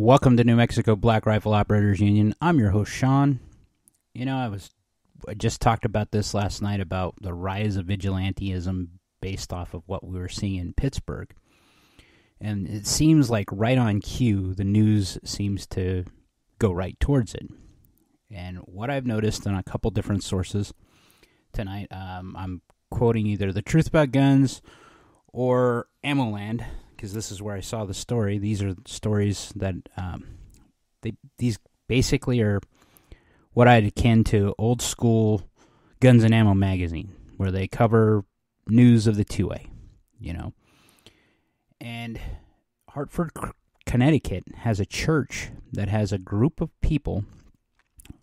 Welcome to New Mexico Black Rifle Operators Union. I'm your host, Sean. I just talked about this last night about the rise of vigilantism based off of what we were seeing in Pittsburgh. And it seems like right on cue, the news seems to go right towards it. And what I've noticed on a couple different sources tonight, I'm quoting either The Truth About Guns or AmmoLand, because this is where I saw the story. These are stories that these basically are what I'd akin to old school Guns and Ammo magazine, where they cover news of the 2A, And Hartford, Connecticut has a church that has a group of people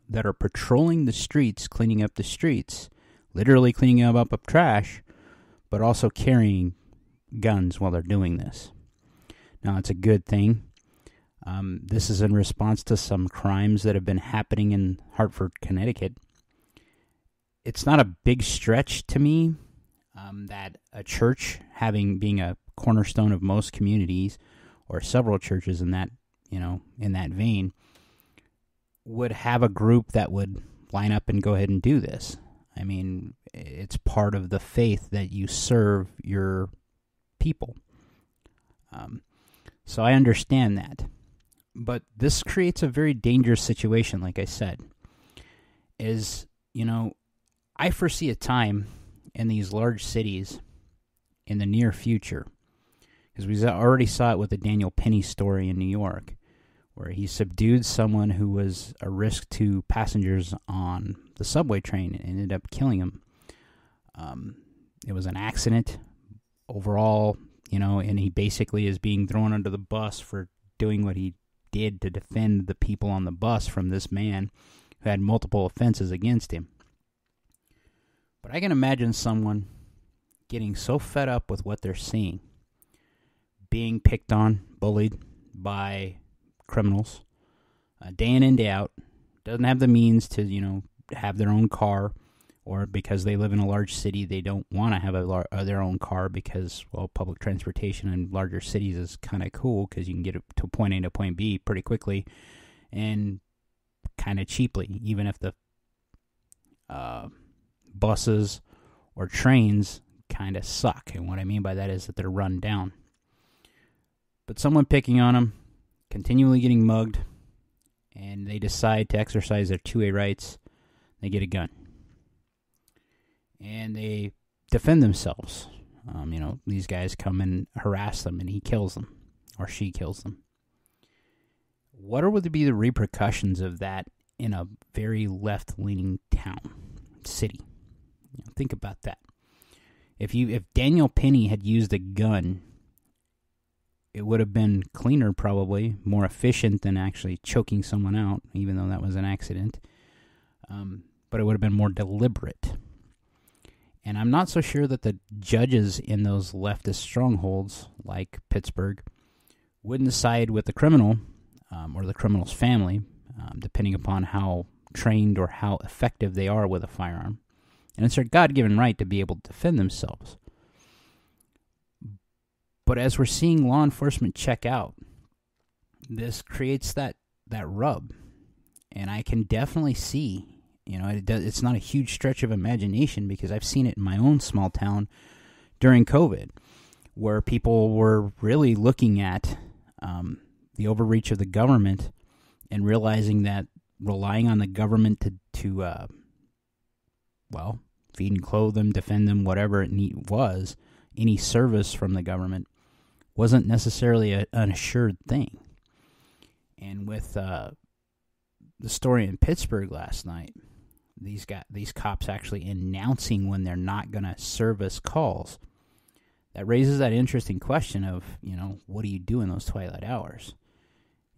that are patrolling the streets, cleaning up the streets, literally cleaning up trash, but also carrying guns while they're doing this. Now, it's a good thing. This is in response to some crimes that have been happening in Hartford, Connecticut. It's not a big stretch to me that a church, being a cornerstone of most communities, or several churches in that vein, would have a group that would line up and go ahead and do this. I mean, it's part of the faith that you serve your people. So I understand that. But this creates a very dangerous situation, like I said. I foresee a time in these large cities in the near future, because we already saw it with the Daniel Penny story in New York, where he subdued someone who was a risk to passengers on the subway train and ended up killing him. It was an accident overall, and he basically is being thrown under the bus for doing what he did to defend the people on the bus from this man who had multiple offenses against him. But I can imagine someone getting so fed up with what they're seeing, being picked on, bullied by criminals, day in and day out, doesn't have the means to, have their own car, or because they live in a large city, they don't want to have their own car because, public transportation in larger cities is kind of cool because you can get it to point A to point B pretty quickly and kind of cheaply, even if the buses or trains kind of suck. And what I mean by that is that they're run down. But someone picking on them, continually getting mugged, and they decide to exercise their 2A rights, they get a gun. And they defend themselves. These guys come and harass them, and he kills them, or she kills them. What would be the repercussions of that in a very left-leaning city? Think about that. If Daniel Penny had used a gun, it would have been cleaner, probably more efficient than actually choking someone out, even though that was an accident. But it would have been more deliberate. And I'm not so sure that the judges in those leftist strongholds, like Pittsburgh, wouldn't side with the criminal or the criminal's family, depending upon how trained or how effective they are with a firearm. And it's their God-given right to be able to defend themselves. But as we're seeing law enforcement check out, this creates that rub. And I can definitely see, it's not a huge stretch of imagination because I've seen it in my own small town during COVID, where people were really looking at the overreach of the government and realizing that relying on the government to feed and clothe them, defend them, whatever it was, any service from the government wasn't necessarily an assured thing. And with the story in Pittsburgh last night, these cops actually announcing when they're not going to service calls, that raises that interesting question of, what do you do in those twilight hours?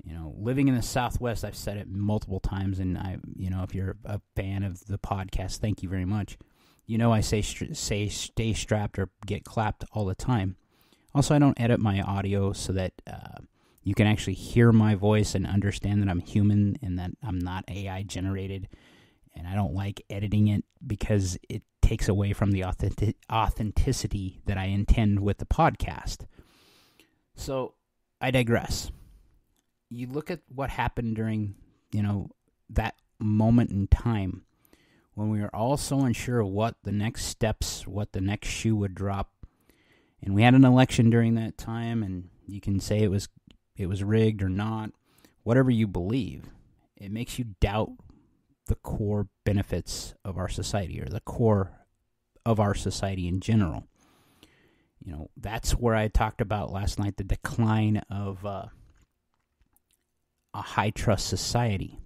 Living in the Southwest, I've said it multiple times, and if you're a fan of the podcast, thank you very much. I say stay strapped or get clapped all the time. Also, I don't edit my audio so that you can actually hear my voice and understand that I'm human and that I'm not AI generated. And I don't like editing it because it takes away from the authenticity that I intend with the podcast. So I digress. you look at what happened during, that moment in time when we were all so unsure of what the next steps, what the next shoe would drop. And we had an election during that time, and you can say it was rigged or not, whatever you believe. It makes you doubt the core benefits of our society, or the core of our society in general. That's where I talked about last night the decline of a high-trust society.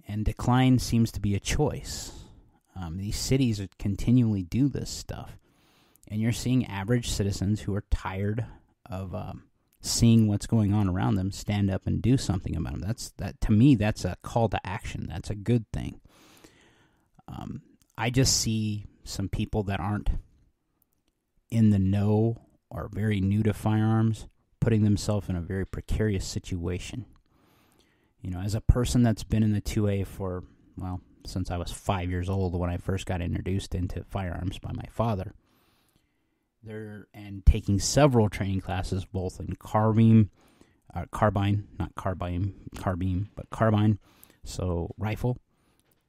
And decline seems to be a choice. These cities continually do this stuff. And you're seeing average citizens who are tired of seeing what's going on around them stand up and do something about them. To me, that's a call to action. That's a good thing. I just see some people that aren't in the know or very new to firearms putting themselves in a very precarious situation. As a person that's been in the 2A for, since I was 5 years old when I first got introduced into firearms by my father, and taking several training classes, both in carbine, so rifle,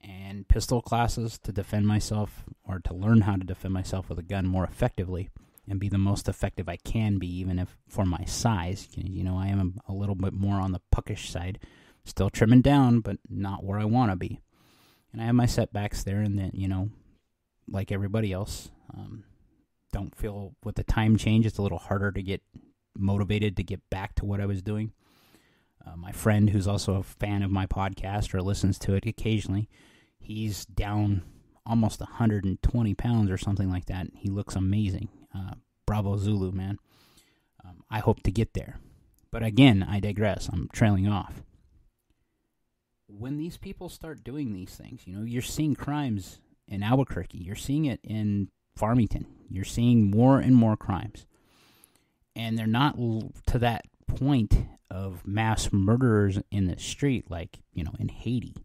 and pistol classes to defend myself, or to learn how to defend myself with a gun more effectively and be the most effective I can be, even if for my size. I am a little bit more on the puckish side, still trimming down, but not where I want to be. And I have my setbacks there, and then, like everybody else, don't feel with the time change, it's a little harder to get motivated to get back to what I was doing. My friend, who's also a fan of my podcast or listens to it occasionally, he's down almost 120 pounds or something like that. He looks amazing. Bravo Zulu, man. I hope to get there. But again, I digress. I'm trailing off. When these people start doing these things, you're seeing crimes in Albuquerque. You're seeing it in Farmington. You're seeing more and more crimes. And they're not to that point of mass murderers in the street like, in Haiti.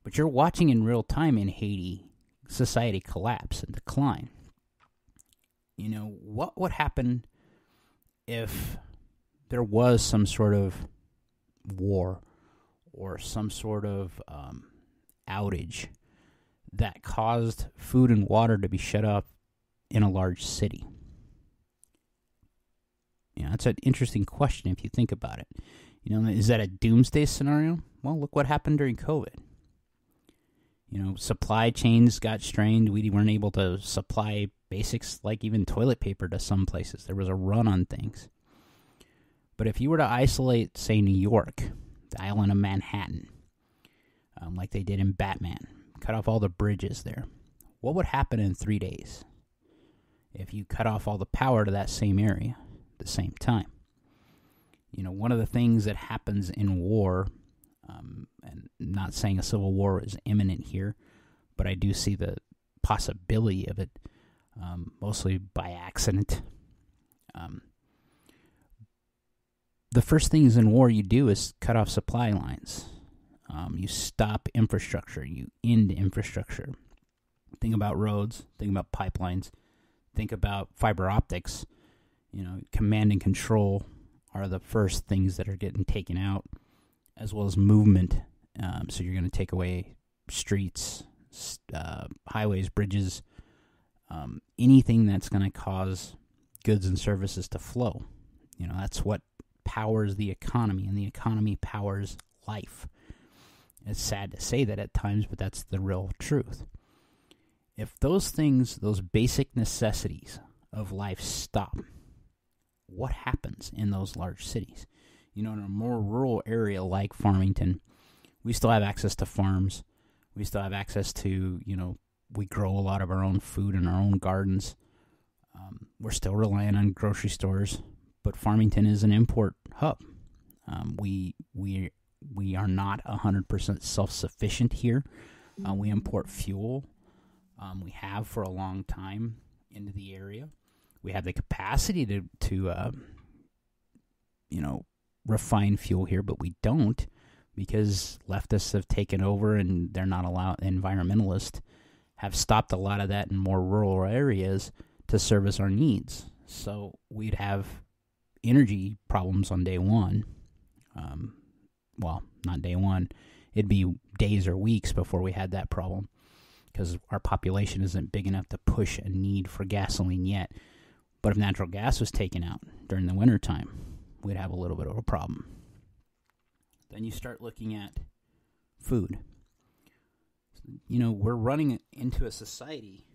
But you're watching in real time in Haiti society collapse and decline. What would happen if there was some sort of war or some sort of outage that caused food and water to be shut off in a large city? That's an interesting question if you think about it. Is that a doomsday scenario? Well, look what happened during COVID. Supply chains got strained. We weren't able to supply basics like even toilet paper to some places. There was a run on things. But if you were to isolate, say, New York, the island of Manhattan, like they did in Batman, cut off all the bridges there, what would happen in 3 days if you cut off all the power to that same area at the same time? One of the things that happens in war, and not saying a civil war is imminent here, but I do see the possibility of it, mostly by accident. The first things in war you do is cut off supply lines. You stop infrastructure. You end infrastructure. Think about roads. Think about pipelines. Think about fiber optics. Command and control are the first things that are getting taken out, as well as movement. So you're going to take away streets, highways, bridges, anything that's going to cause goods and services to flow. That's what powers the economy, and the economy powers life. It's sad to say that at times, but that's the real truth. If those things, those basic necessities of life stop, what happens in those large cities? In a more rural area like Farmington, we still have access to farms. We still have access to, we grow a lot of our own food in our own gardens. We're still relying on grocery stores, but Farmington is an import hub. We are not 100% self-sufficient here. We import fuel. We have for a long time into the area. We have the capacity to refine fuel here, but we don't, because leftists have taken over and they're not allowed. Environmentalists have stopped a lot of that in more rural areas to service our needs. So we'd have energy problems on day one. Well, not day one. It'd be days or weeks before we had that problem, because our population isn't big enough to push a need for gasoline yet. But if natural gas was taken out during the wintertime, we'd have a little bit of a problem. Then you start looking at food. We're running into a society,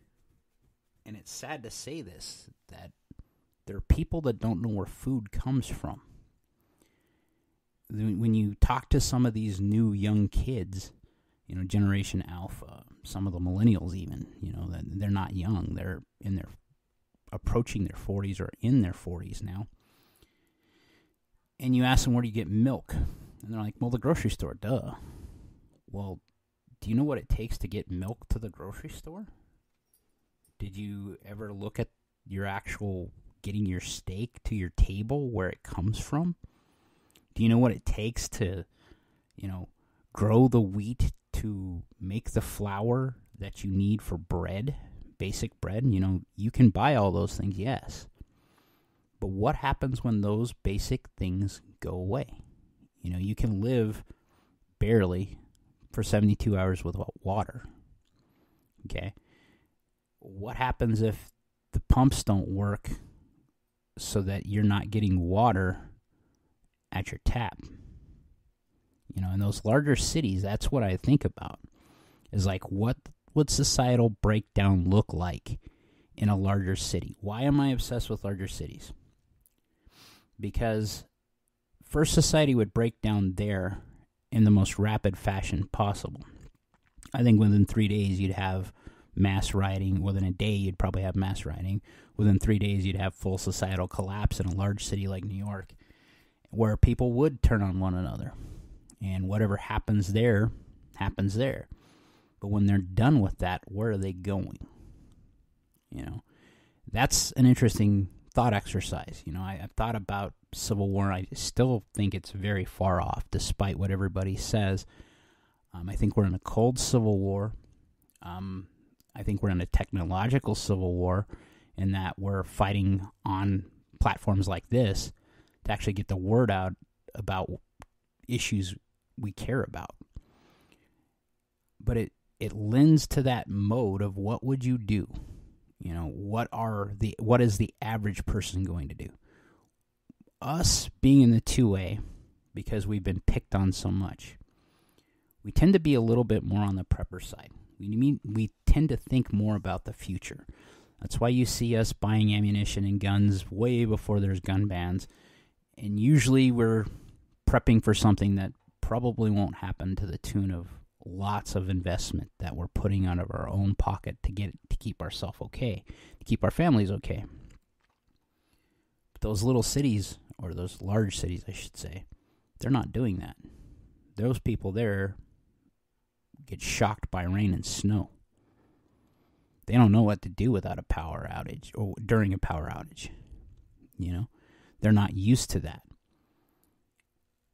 and it's sad to say this, that there are people that don't know where food comes from. When you talk to some of these new young kids, Generation Alpha, some of the millennials even, they're not young. They're approaching their 40s or in their 40s now. And you ask them, where do you get milk? And they're like, well, the grocery store, duh. Well, do you know what it takes to get milk to the grocery store? Did you ever look at your actual getting your steak to your table, where it comes from? Do you know what it takes to, grow the wheat to make the flour that you need for bread, basic bread? You can buy all those things, yes. But what happens when those basic things go away? You can live barely for 72 hours without water. Okay? What happens if the pumps don't work so that you're not getting water at your tap? In those larger cities, that's what I think about. Is like, what would societal breakdown look like in a larger city? Why am I obsessed with larger cities? Because first, society would break down there in the most rapid fashion possible. I think within 3 days you'd have mass rioting. Within a day you'd probably have mass rioting. Within 3 days you'd have full societal collapse in a large city like New York, where people would turn on one another. And whatever happens there, happens there. But when they're done with that, where are they going? That's an interesting thought exercise. I've thought about Civil War. I still think it's very far off, despite what everybody says. I think we're in a cold Civil War. I think we're in a technological Civil War, in that we're fighting on platforms like this to actually get the word out about issues we care about. But it lends to that mode of, what would you do? What is the average person going to do? Us being in the 2A, because we've been picked on so much, we tend to be a little bit more on the prepper side. We tend to think more about the future. That's why you see us buying ammunition and guns way before there's gun bans. And usually we're prepping for something that probably won't happen, to the tune of lots of investment that we're putting out of our own pocket to keep ourselves okay, to keep our families okay. But those little cities, or those large cities, I should say, they're not doing that. Those people there get shocked by rain and snow. They don't know what to do without a power outage, or during a power outage. They're not used to that.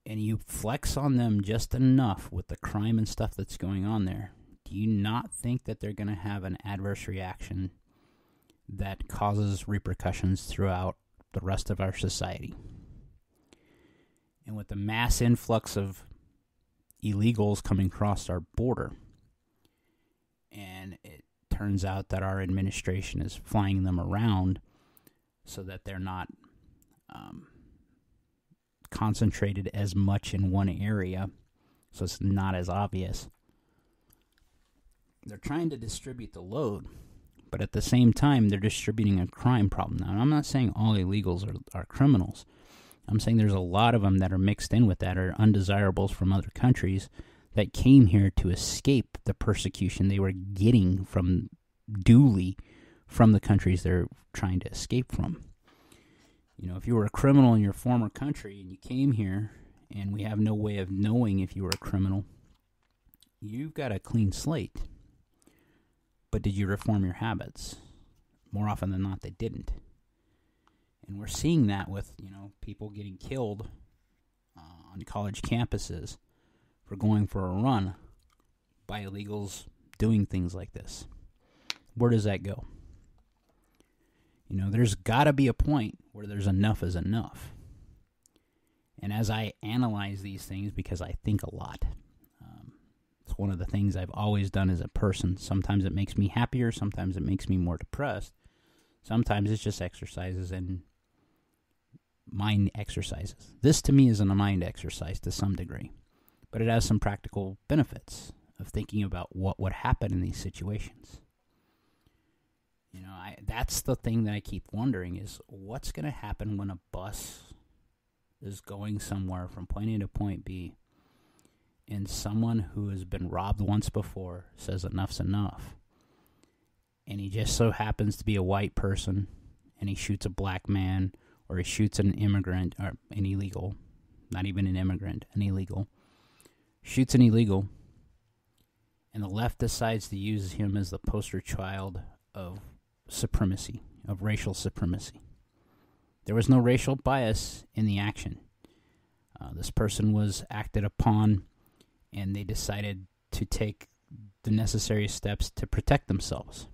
And you flex on them just enough with the crime and stuff that's going on there, do you not think that they're going to have an adverse reaction that causes repercussions throughout the rest of our society? And with the mass influx of illegals coming across our border, and it turns out that our administration is flying them around so that they're not concentrated as much in one area, so it's not as obvious. They're trying to distribute the load, but at the same time, they're distributing a crime problem. Now, I'm not saying all illegals are criminals. I'm saying there's a lot of them that are mixed in with that, are undesirables from other countries that came here to escape the persecution they were getting from the countries they're trying to escape from. If you were a criminal in your former country and you came here, and we have no way of knowing if you were a criminal, you've got a clean slate. But did you reform your habits? More often than not, they didn't. And we're seeing that with, people getting killed on college campuses for going for a run by illegals doing things like this. Where does that go? There's got to be a point where there's enough is enough. And as I analyze these things, because I think a lot, it's one of the things I've always done as a person. Sometimes it makes me happier, sometimes it makes me more depressed. Sometimes it's just exercises and mind exercises. This to me is a mind exercise to some degree, but it has some practical benefits of thinking about what would happen in these situations. That's the thing that I keep wondering is what's going to happen when a bus is going somewhere from point A to point B and someone who has been robbed once before says enough's enough, and he just so happens to be a white person and he shoots a black man, or he shoots an immigrant, or an illegal, not even an immigrant, an illegal, shoots an illegal, and the left decides to use him as the poster child of supremacy, of racial supremacy. There was no racial bias in the action. This person was acted upon, and they decided to take the necessary steps to protect themselves.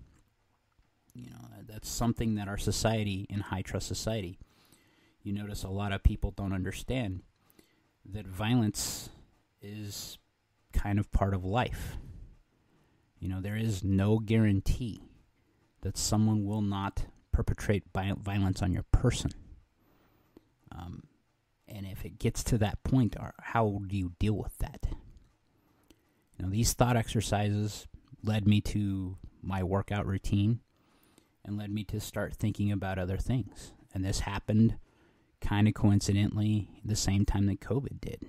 That's something that our society, in high-trust society, you notice a lot of people don't understand, that violence is kind of part of life. There is no guarantee that someone will not perpetrate violence on your person. And if it gets to that point, how do you deal with that? These thought exercises led me to my workout routine and led me to start thinking about other things. And this happened kind of coincidentally the same time that COVID did.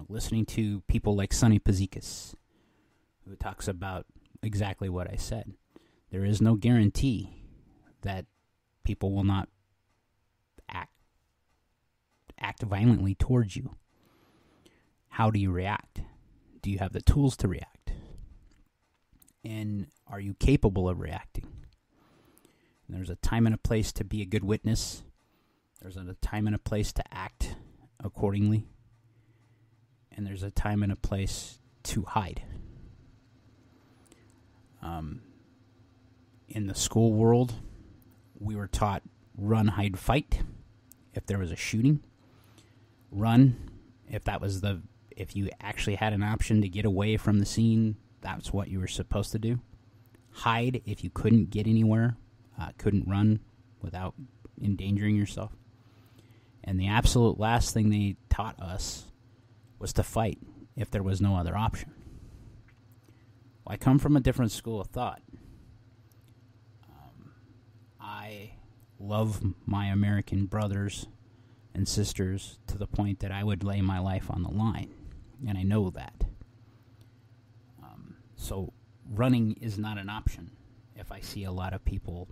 Listening to people like Sonny Pazikas, who talks about exactly what I said. There is no guarantee that people will not act violently towards you. How do you react? Do you have the tools to react? And are you capable of reacting? There's a time and a place to be a good witness. There's a time and a place to act accordingly. And there's a time and a place to hide. In the school world, we were taught run, hide, fight. If there was a shooting, run. If you actually had an option to get away from the scene, that's what you were supposed to do. Hide if you couldn't get anywhere, couldn't run without endangering yourself. And the absolute last thing they taught us was to fight if there was no other option. Well, I come from a different school of thought. I love my American brothers and sisters to the point that I would lay my life on the line, and I know that. So running is not an option if I see a lot of people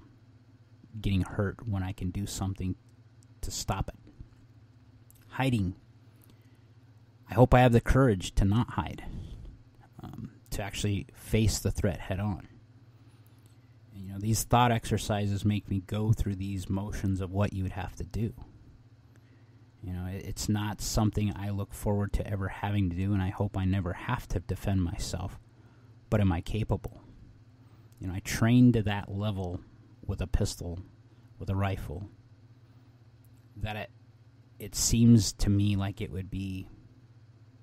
getting hurt when I can do something to stop it. Hiding, I hope I have the courage to not hide, to actually face the threat head on. And, these thought exercises make me go through these motions of what you would have to do. It's not something I look forward to ever having to do, and I hope I never have to defend myself. But am I capable? I trained to that level with a pistol, with a rifle, that it seems to me like it would be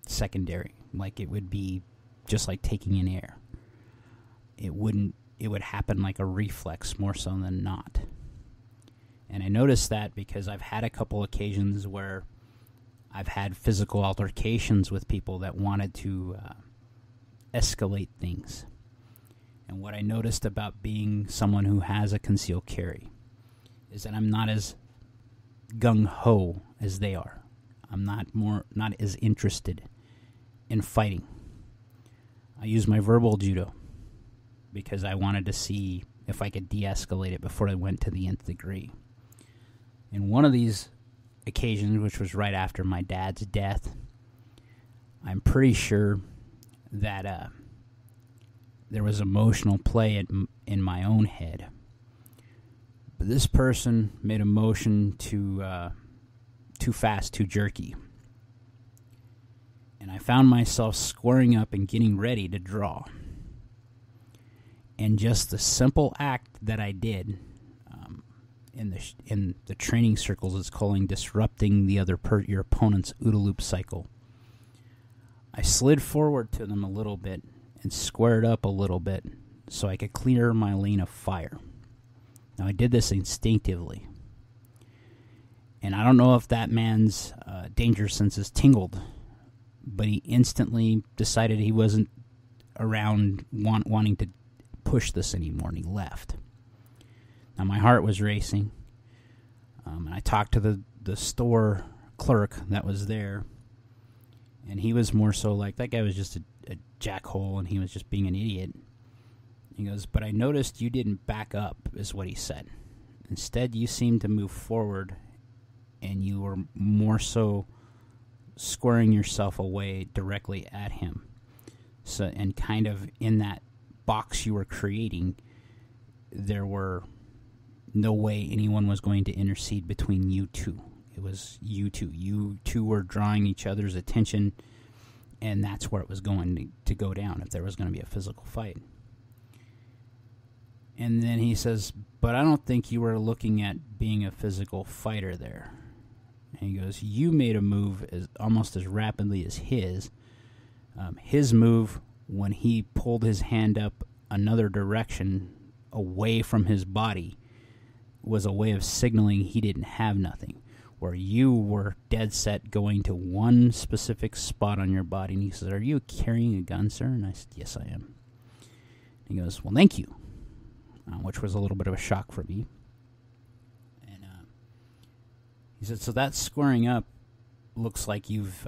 secondary, like it would be just like taking in air. It would happen like a reflex more so than not. And I noticed that because I've had a couple occasions where I've had physical altercations with people that wanted to escalate things. And what I noticed about being someone who has a concealed carry is that I'm not as gung-ho as they are. I'm not as interested in fighting. I use my verbal judo because I wanted to see if I could de-escalate it before I went to the nth degree. In one of these occasions, which was right after my dad's death, I'm pretty sure that there was emotional play in my own head. But this person made a motion too fast, too jerky. And I found myself squaring up and getting ready to draw. And just the simple act that I did, in the training circles, it's calling disrupting the your opponent's OODA loop cycle. I slid forward to them a little bit and squared up a little bit so I could clear my lane of fire. Now, I did this instinctively. And I don't know if that man's danger senses tingled, but he instantly decided he wasn't around wanting to push this anymore, and he left. Now, my heart was racing, and I talked to the store clerk that was there, and he was more so like, that guy was just a jackhole, and he was just being an idiot. He goes, but I noticed you didn't back up, is what he said. Instead, you seemed to move forward, and you were more so squaring yourself away directly at him. So, and kind of in that box you were creating, there were no way anyone was going to intercede between you two. It was you two. You two were drawing each other's attention, and that's where it was going to go down if there was going to be a physical fight. And then he says, but I don't think you were looking at being a physical fighter there. And he goes, you made a move almost as rapidly as his. His move, when he pulled his hand up another direction away from his body, was a way of signaling he didn't have nothing. Where you were dead set going to one specific spot on your body. And he says, are you carrying a gun, sir? And I said, yes, I am. And he goes, well, thank you. Which was a little bit of a shock for me. And he said, so that squaring up looks like you've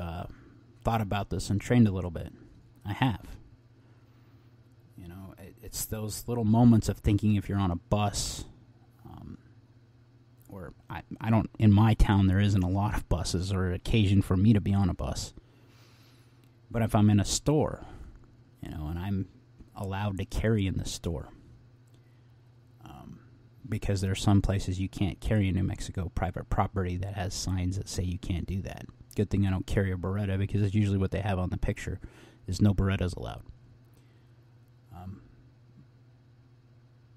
thought about this and trained a little bit. I have. You know, it's those little moments of thinking if you're on a bus, or I don't, in my town there isn't a lot of buses or occasion for me to be on a bus. But if I'm in a store, you know, and I'm allowed to carry in the store, because there are some places you can't carry in New Mexico, private property that has signs that say you can't do that. Good thing I don't carry a Beretta, because it's usually what they have on the picture is no Berettas allowed.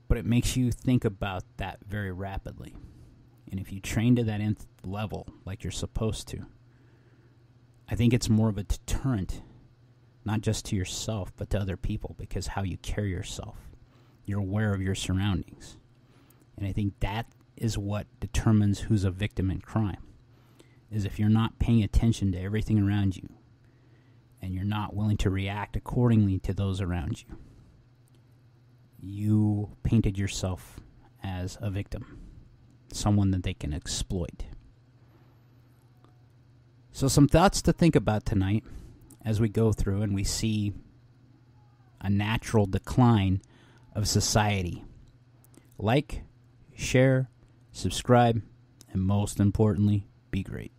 But it makes you think about that very rapidly. And if you train to that nth level like you're supposed to, I think it's more of a deterrent, not just to yourself, but to other people, because how you carry yourself. You're aware of your surroundings. And I think that is what determines who's a victim in crime, is if you're not paying attention to everything around you and you're not willing to react accordingly to those around you, you painted yourself as a victim, someone that they can exploit. So some thoughts to think about tonight as we go through and we see a natural decline of society. Like, share, subscribe, and most importantly, be great.